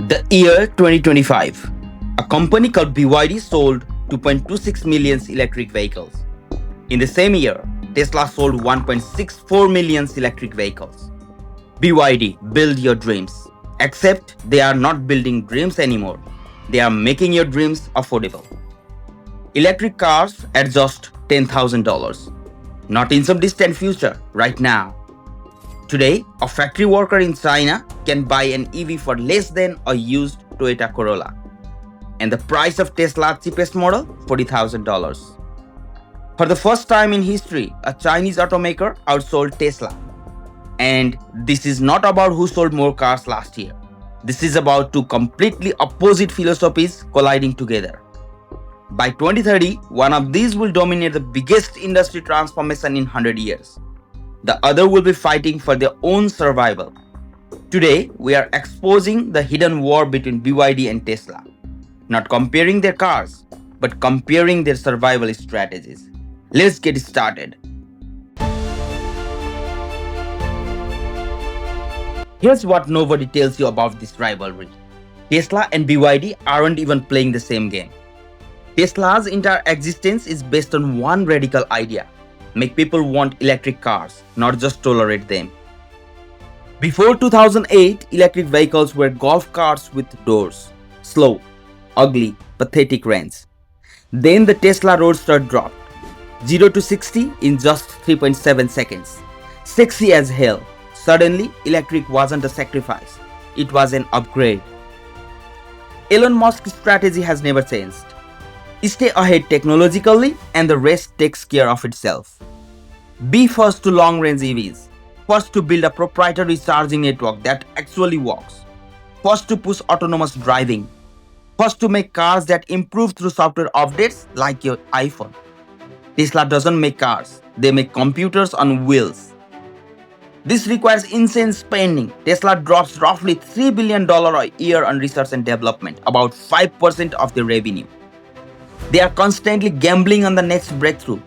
The year 2025, a company called BYD sold 2.26 million electric vehicles. In the same year, Tesla sold 1.64 million electric vehicles. BYD, build your dreams. Except they are not building dreams anymore. They are making your dreams affordable. Electric cars at just $10,000. Not in some distant future, right now. Today, a factory worker in China can buy an EV for less than a used Toyota Corolla. And the price of Tesla's cheapest model, $40,000. For the first time in history, a Chinese automaker outsold Tesla. And this is not about who sold more cars last year. This is about two completely opposite philosophies colliding together. By 2030, one of these will dominate the biggest industry transformation in 100 years. The other will be fighting for their own survival. Today, we are exposing the hidden war between BYD and Tesla. Not comparing their cars, but comparing their survival strategies. Let's get started. Here's what nobody tells you about this rivalry. Tesla and BYD aren't even playing the same game. Tesla's entire existence is based on one radical idea: make people want electric cars, not just tolerate them. Before 2008, electric vehicles were golf carts with doors. Slow, ugly, pathetic range. Then the Tesla Roadster dropped. 0 to 60 in just 3.7 seconds. Sexy as hell. Suddenly, electric wasn't a sacrifice. It was an upgrade. Elon Musk's strategy has never changed. Stay ahead technologically and the rest takes care of itself. Be first to long-range EVs. First to build a proprietary charging network that actually works. First to push autonomous driving. First to make cars that improve through software updates like your iPhone. Tesla doesn't make cars, they make computers on wheels. This requires insane spending. Tesla drops roughly $3 billion a year on research and development, about 5% of their revenue. They are constantly gambling on the next breakthrough.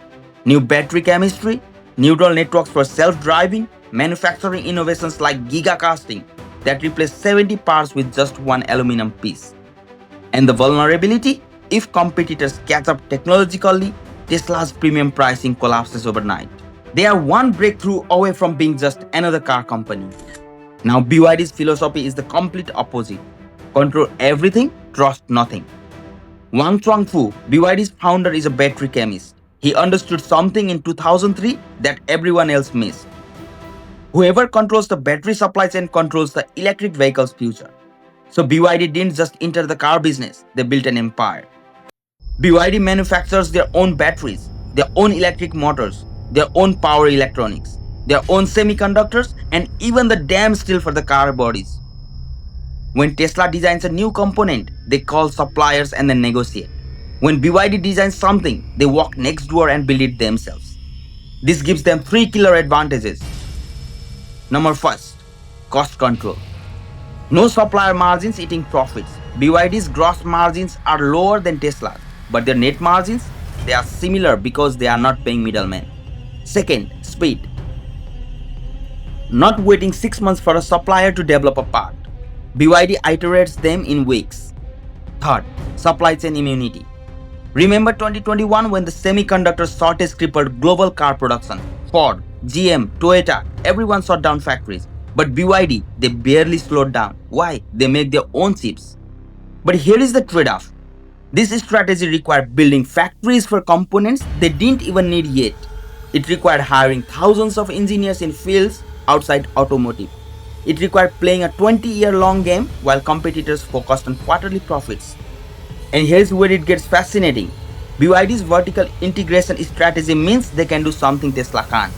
New battery chemistry, neural networks for self-driving, manufacturing innovations like gigacasting that replace 70 parts with just one aluminum piece. And the vulnerability? If competitors catch up technologically, Tesla's premium pricing collapses overnight. They are one breakthrough away from being just another car company. Now BYD's philosophy is the complete opposite. Control everything, trust nothing. Wang Chuangfu, BYD's founder, is a battery chemist. He understood something in 2003 that everyone else missed. Whoever controls the battery supply chain controls the electric vehicle's future. So BYD didn't just enter the car business, they built an empire. BYD manufactures their own batteries, their own electric motors, their own power electronics, their own semiconductors, and even the damn steel for the car bodies. When Tesla designs a new component, they call suppliers and then negotiate. When BYD designs something, they walk next door and build it themselves. This gives them three killer advantages. Number first, cost control. No supplier margins eating profits. BYD's gross margins are lower than Tesla's, but their net margins, they are similar because they are not paying middlemen. Second, speed. Not waiting 6 months for a supplier to develop a part. BYD iterates them in weeks. Third, supply chain immunity. Remember 2021 when the semiconductor shortage crippled global car production? Ford, GM, Toyota, everyone shut down factories. But BYD, they barely slowed down. Why? They make their own chips. But here is the trade-off. This strategy required building factories for components they didn't even need yet. It required hiring thousands of engineers in fields outside automotive. It required playing a 20-year-long game while competitors focused on quarterly profits. And here's where it gets fascinating. BYD's vertical integration strategy means they can do something Tesla can't.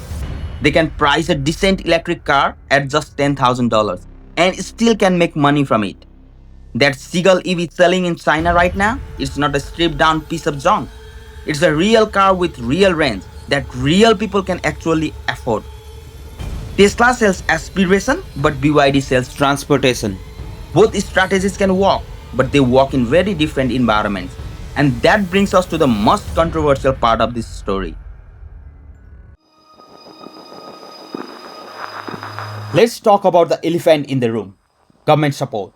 They can price a decent electric car at just $10,000 and still can make money from it. That Seagull EV selling in China right now, it's not a stripped down piece of junk. It's a real car with real range that real people can actually afford. Tesla sells aspiration, but BYD sells transportation. Both strategies can work, but they work in very different environments. And that brings us to the most controversial part of this story. Let's talk about the elephant in the room: government support.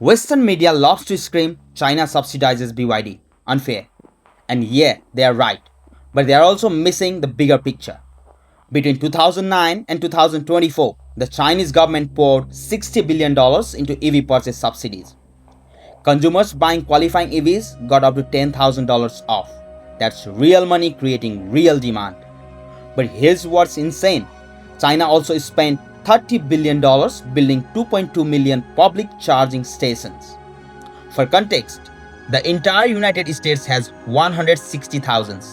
Western media loves to scream China subsidizes BYD. Unfair. And yeah, they are right. But they are also missing the bigger picture. Between 2009 and 2024, the Chinese government poured $60 billion into EV purchase subsidies. Consumers buying qualifying EVs got up to $10,000 off. That's real money creating real demand. But here's what's insane. China also spent $30 billion building 2.2 million public charging stations. For context, the entire United States has 160,000.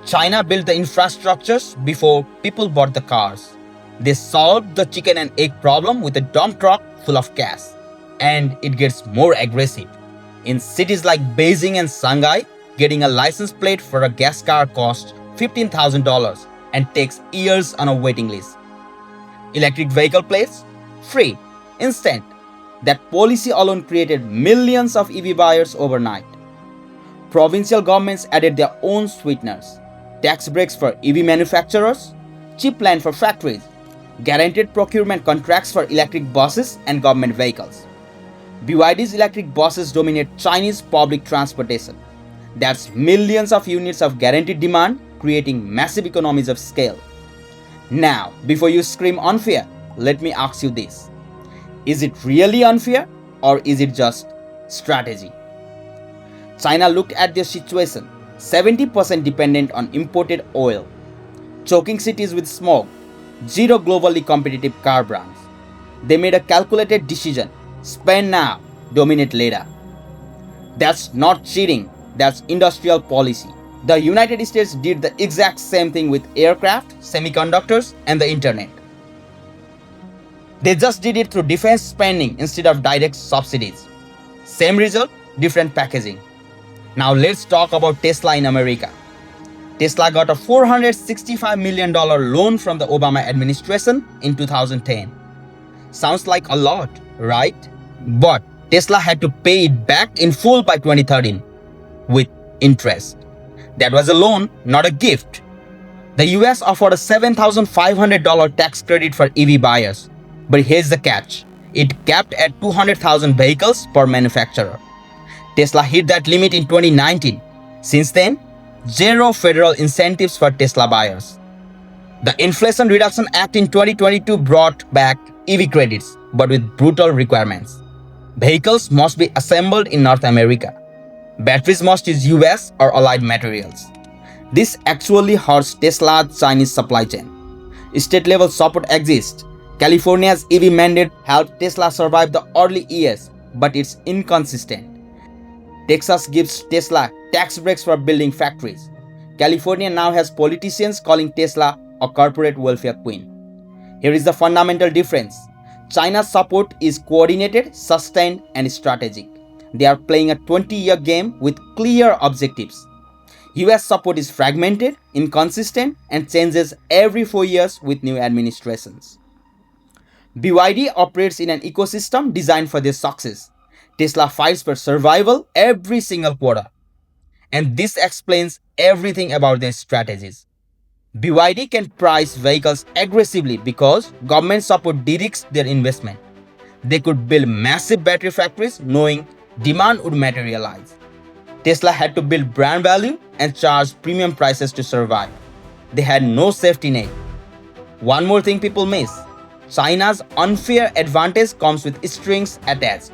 China built the infrastructures before people bought the cars. They solved the chicken and egg problem with a dump truck full of gas. And it gets more aggressive. In cities like Beijing and Shanghai, getting a license plate for a gas car costs $15,000 and takes years on a waiting list. Electric vehicle plates? Free. Instant. That policy alone created millions of EV buyers overnight. Provincial governments added their own sweeteners. Tax breaks for EV manufacturers, cheap land for factories, guaranteed procurement contracts for electric buses and government vehicles. BYD's electric buses dominate Chinese public transportation. That's millions of units of guaranteed demand, creating massive economies of scale. Now, before you scream unfair, let me ask you this. Is it really unfair or is it just strategy? China looked at their situation, 70% dependent on imported oil, choking cities with smog, zero globally competitive car brands. They made a calculated decision, spend now, dominate later. That's not cheating, that's industrial policy. The United States did the exact same thing with aircraft, semiconductors, and the internet. They just did it through defense spending instead of direct subsidies. Same result, different packaging. Now let's talk about Tesla in America. Tesla got a $465 million loan from the Obama administration in 2010. Sounds like a lot, right? But Tesla had to pay it back in full by 2013 with interest. That was a loan, not a gift. The US offered a $7,500 tax credit for EV buyers. But here's the catch. It capped at 200,000 vehicles per manufacturer. Tesla hit that limit in 2019. Since then, zero federal incentives for Tesla buyers. The Inflation Reduction Act in 2022 brought back EV credits, but with brutal requirements. Vehicles must be assembled in North America. Batteries must use US or allied materials. This actually hurts Tesla's Chinese supply chain. State-level support exists. California's EV mandate helped Tesla survive the early years, but it's inconsistent. Texas gives Tesla tax breaks for building factories. California now has politicians calling Tesla a corporate welfare queen. Here is the fundamental difference. China's support is coordinated, sustained, and strategic. They are playing a 20-year game with clear objectives. US support is fragmented, inconsistent, and changes every 4 years with new administrations. BYD operates in an ecosystem designed for their success. Tesla fights for survival every single quarter. And this explains everything about their strategies. BYD can price vehicles aggressively because government support de-risks their investment. They could build massive battery factories knowing demand would materialize. Tesla had to build brand value and charge premium prices to survive. They had no safety net. One more thing people miss. China's unfair advantage comes with strings attached.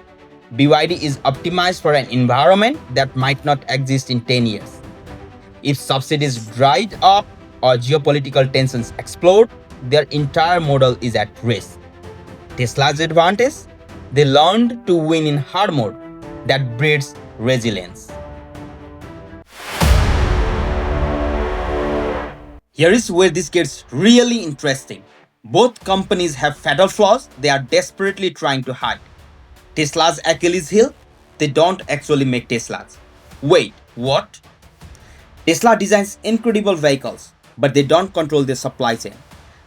BYD is optimized for an environment that might not exist in 10 years. If subsidies dried up or geopolitical tensions explode, their entire model is at risk. Tesla's advantage? They learned to win in hard mode. That breeds resilience. Here is where this gets really interesting. Both companies have fatal flaws they are desperately trying to hide. Tesla's Achilles heel? They don't actually make Teslas. Wait, what? Tesla designs incredible vehicles, but they don't control their supply chain.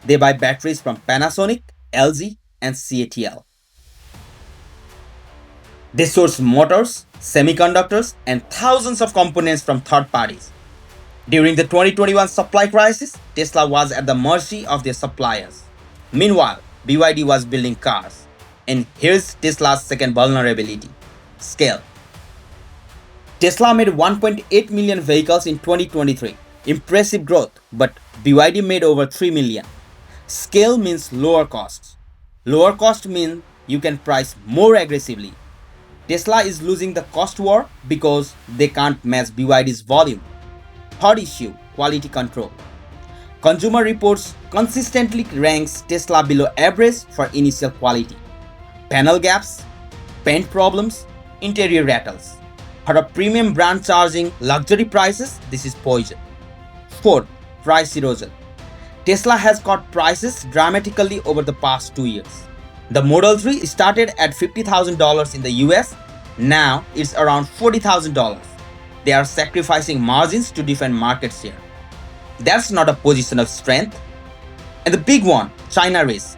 They buy batteries from Panasonic, LG, and CATL. They source motors, semiconductors, and thousands of components from third parties. During the 2021 supply crisis, Tesla was at the mercy of their suppliers. Meanwhile, BYD was building cars. And here's Tesla's second vulnerability: scale. Tesla made 1.8 million vehicles in 2023. Impressive growth, but BYD made over 3 million. Scale means lower costs. Lower cost means you can price more aggressively. Tesla is losing the cost war because they can't match BYD's volume. Third issue: quality control. Consumer Reports consistently ranks Tesla below average for initial quality. Panel gaps, paint problems, interior rattles. For a premium brand charging luxury prices, this is poison. Fourth, price erosion. Tesla has cut prices dramatically over the past 2 years. The Model 3 started at $50,000 in the US, now it's around $40,000. They are sacrificing margins to defend market share. That's not a position of strength. And the big one, China race.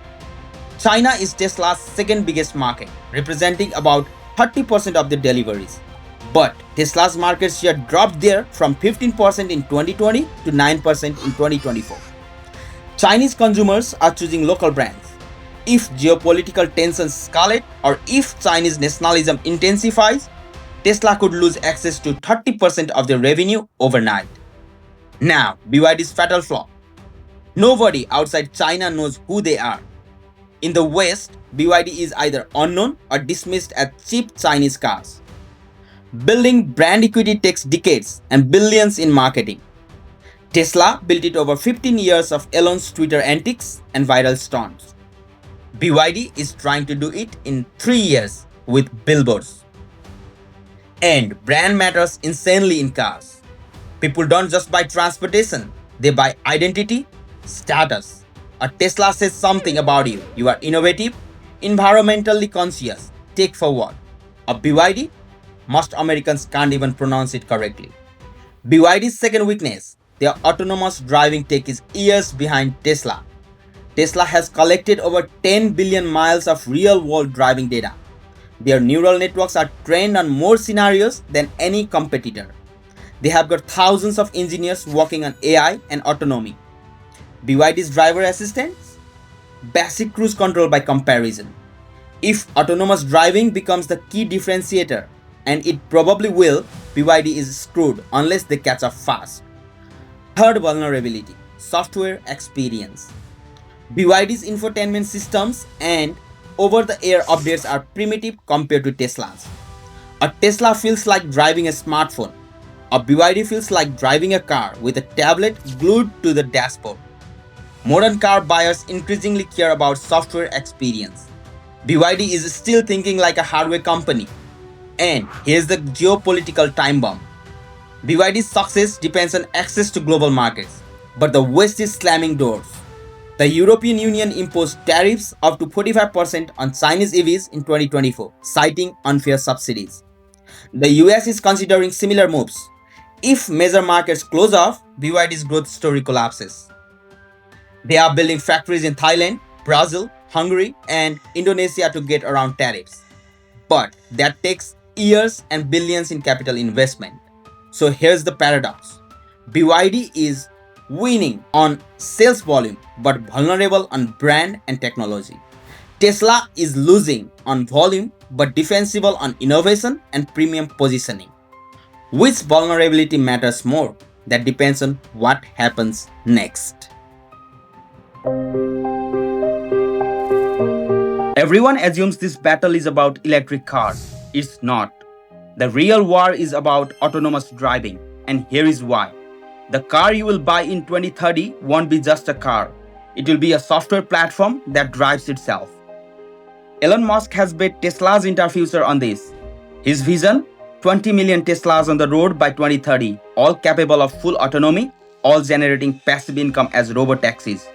China is Tesla's second biggest market, representing about 30% of the deliveries. But Tesla's market share dropped there from 15% in 2020 to 9% in 2024. Chinese consumers are choosing local brands. If geopolitical tensions escalate or if Chinese nationalism intensifies, Tesla could lose access to 30% of their revenue overnight. Now, BYD's fatal flaw. Nobody outside China knows who they are. In the West, BYD is either unknown or dismissed as cheap Chinese cars. Building brand equity takes decades and billions in marketing. Tesla built it over 15 years of Elon's Twitter antics and viral stunts. BYD is trying to do it in 3 years with billboards. And brand matters insanely in cars. People don't just buy transportation, they buy identity, status. A Tesla says something about you. You are innovative, environmentally conscious, take forward. A BYD? Most Americans can't even pronounce it correctly. BYD's second weakness: their autonomous driving tech is years behind Tesla. Tesla has collected over 10 billion miles of real-world driving data. Their neural networks are trained on more scenarios than any competitor. They have got thousands of engineers working on AI and autonomy. BYD's driver assistants? Basic cruise control by comparison. If autonomous driving becomes the key differentiator, and it probably will, BYD is screwed unless they catch up fast. Third vulnerability: software experience. BYD's infotainment systems and over-the-air updates are primitive compared to Tesla's. A Tesla feels like driving a smartphone. A BYD feels like driving a car with a tablet glued to the dashboard. Modern car buyers increasingly care about software experience. BYD is still thinking like a hardware company. And here's the geopolitical time bomb. BYD's success depends on access to global markets, but the West is slamming doors. The European Union imposed tariffs up to 45% on Chinese EVs in 2024, citing unfair subsidies. The US is considering similar moves. If major markets close off, BYD's growth story collapses. They are building factories in Thailand, Brazil, Hungary, and Indonesia to get around tariffs. But that takes years and billions in capital investment. So here's the paradox. BYD is winning on sales volume but vulnerable on brand and technology. Tesla is losing on volume but defensible on innovation and premium positioning. Which vulnerability matters more? That depends on what happens next. Everyone assumes this battle is about electric cars. It's not. The real war is about autonomous driving, and here is why. The car you will buy in 2030 won't be just a car. It will be a software platform that drives itself. Elon Musk has bet Tesla's entire future on this. His vision: 20 million Teslas on the road by 2030, all capable of full autonomy, all generating passive income as robotaxis.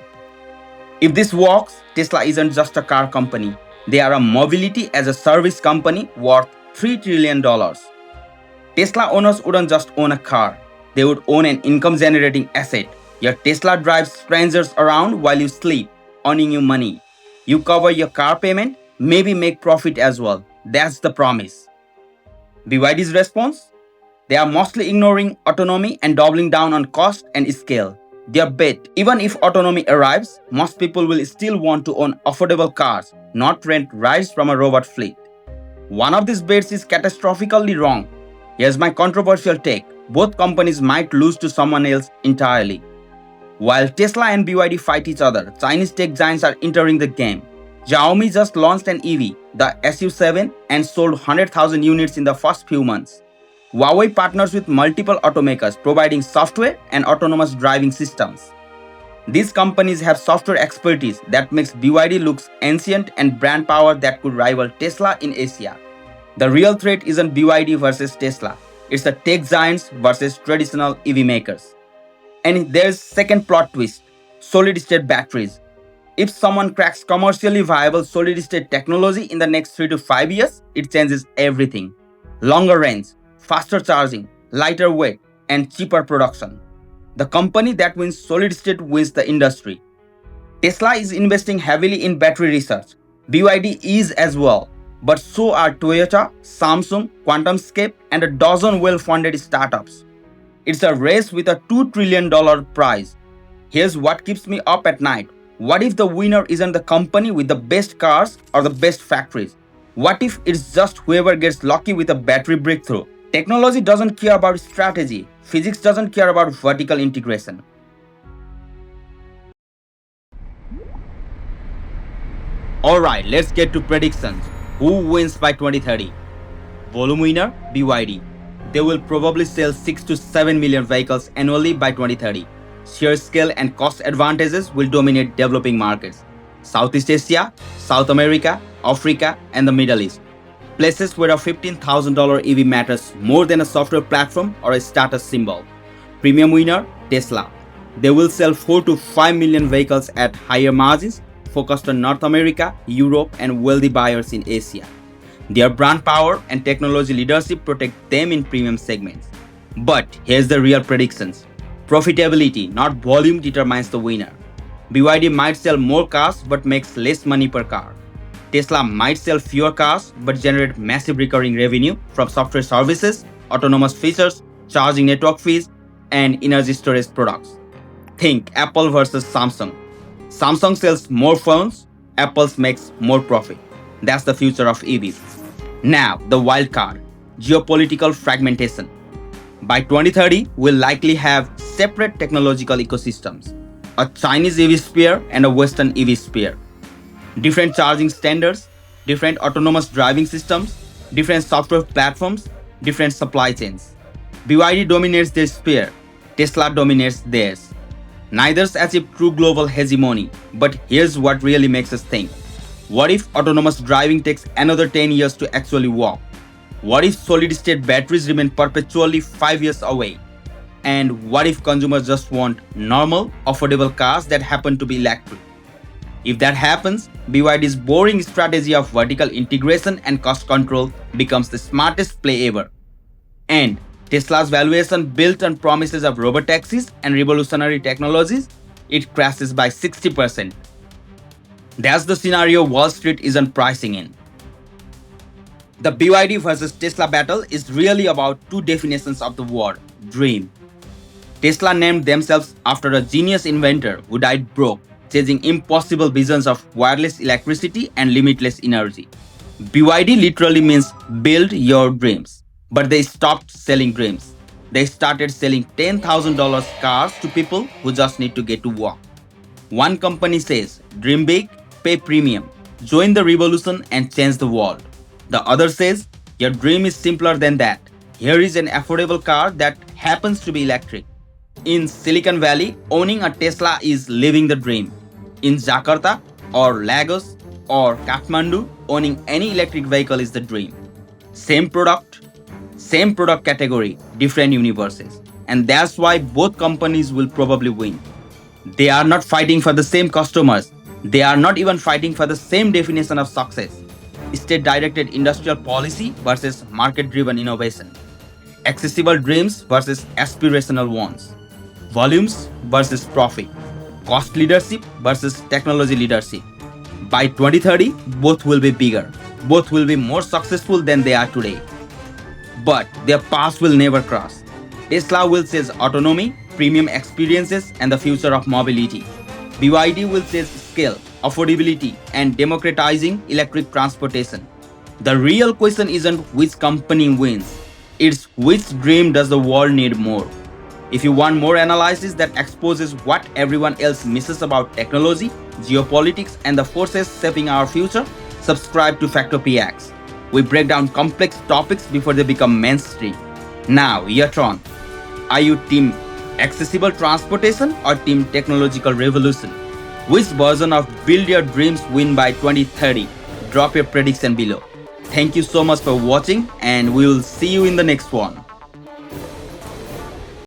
If this works, Tesla isn't just a car company. They are a mobility as a service company worth $3 trillion. Tesla owners wouldn't just own a car. They would own an income-generating asset. Your Tesla drives strangers around while you sleep, earning you money. You cover your car payment, maybe make profit as well. That's the promise. BYD's response? They are mostly ignoring autonomy and doubling down on cost and scale. Their bet, even if autonomy arrives, most people will still want to own affordable cars, not rent rides from a robot fleet. One of these bets is catastrophically wrong. Here's my controversial take. Both companies might lose to someone else entirely. While Tesla and BYD fight each other, Chinese tech giants are entering the game. Xiaomi just launched an EV, the SU7, and sold 100,000 units in the first few months. Huawei partners with multiple automakers providing software and autonomous driving systems. These companies have software expertise that makes BYD look ancient and brand power that could rival Tesla in Asia. The real threat isn't BYD versus Tesla, it's the tech giants versus traditional EV makers. And there's second plot twist, solid-state batteries. If someone cracks commercially viable solid-state technology in the next 3 to 5 years, it changes everything. Longer range, faster charging, lighter weight, and cheaper production. The company that wins solid-state wins the industry. Tesla is investing heavily in battery research. BYD is as well. But so are Toyota, Samsung, QuantumScape, and a dozen well-funded startups. It's a race with a $2 trillion prize. Here's what keeps me up at night. What if the winner isn't the company with the best cars or the best factories? What if it's just whoever gets lucky with a battery breakthrough? Technology doesn't care about strategy. Physics doesn't care about vertical integration. Alright, let's get to predictions. Who wins by 2030? Volume winner, BYD. They will probably sell 6 to 7 million vehicles annually by 2030. Sheer scale and cost advantages will dominate developing markets. Southeast Asia, South America, Africa, and the Middle East. Places where a $15,000 EV matters more than a software platform or a status symbol. Premium winner, Tesla. They will sell 4 to 5 million vehicles at higher margins, focused on North America, Europe, and wealthy buyers in Asia. Their brand power and technology leadership protect them in premium segments. But here's the real predictions. Profitability, not volume, determines the winner. BYD might sell more cars but makes less money per car. Tesla might sell fewer cars but generate massive recurring revenue from software services, autonomous features, charging network fees, and energy storage products. Think Apple versus Samsung. Samsung sells more phones, Apple makes more profit. That's the future of EVs. Now, the wild card, geopolitical fragmentation. By 2030, we'll likely have separate technological ecosystems, a Chinese EV sphere and a Western EV sphere. Different charging standards, different autonomous driving systems, different software platforms, different supply chains. BYD dominates their sphere, Tesla dominates theirs. Neither's achieved true global hegemony, but here's what really makes us think. What if autonomous driving takes another 10 years to actually work? What if solid-state batteries remain perpetually 5 years away? And what if consumers just want normal, affordable cars that happen to be electric? If that happens, BYD's boring strategy of vertical integration and cost control becomes the smartest play ever. And Tesla's valuation built on promises of robotaxis and revolutionary technologies, it crashes by 60%. That's the scenario Wall Street isn't pricing in. The BYD versus Tesla battle is really about two definitions of the word dream. Tesla named themselves after a genius inventor who died broke, chasing impossible visions of wireless electricity and limitless energy. BYD literally means build your dreams. But they stopped selling dreams. They started selling $10,000 cars to people who just need to get to work. One company says, dream big, pay premium, join the revolution and change the world. The other says, your dream is simpler than that. Here is an affordable car that happens to be electric. In Silicon Valley, owning a Tesla is living the dream. In Jakarta or Lagos or Kathmandu, owning any electric vehicle is the dream. Same product category, different universes. And that's why both companies will probably win. They are not fighting for the same customers. They are not even fighting for the same definition of success. State-directed industrial policy versus market-driven innovation. Accessible dreams versus aspirational ones. Volumes versus profit. Cost leadership versus technology leadership. By 2030, both will be bigger. Both will be more successful than they are today. But their paths will never cross. Tesla will chase autonomy, premium experiences, and the future of mobility. BYD will chase scale, affordability, and democratizing electric transportation. The real question isn't which company wins, it's which dream does the world need more. If you want more analysis that exposes what everyone else misses about technology, geopolitics, and the forces shaping our future, subscribe to FactoPiaX. We break down complex topics before they become mainstream. Now, your turn. Are you team accessible transportation or team technological revolution? Which version of Build Your Dreams win by 2030? Drop your prediction below. Thank you so much for watching, and we will see you in the next one.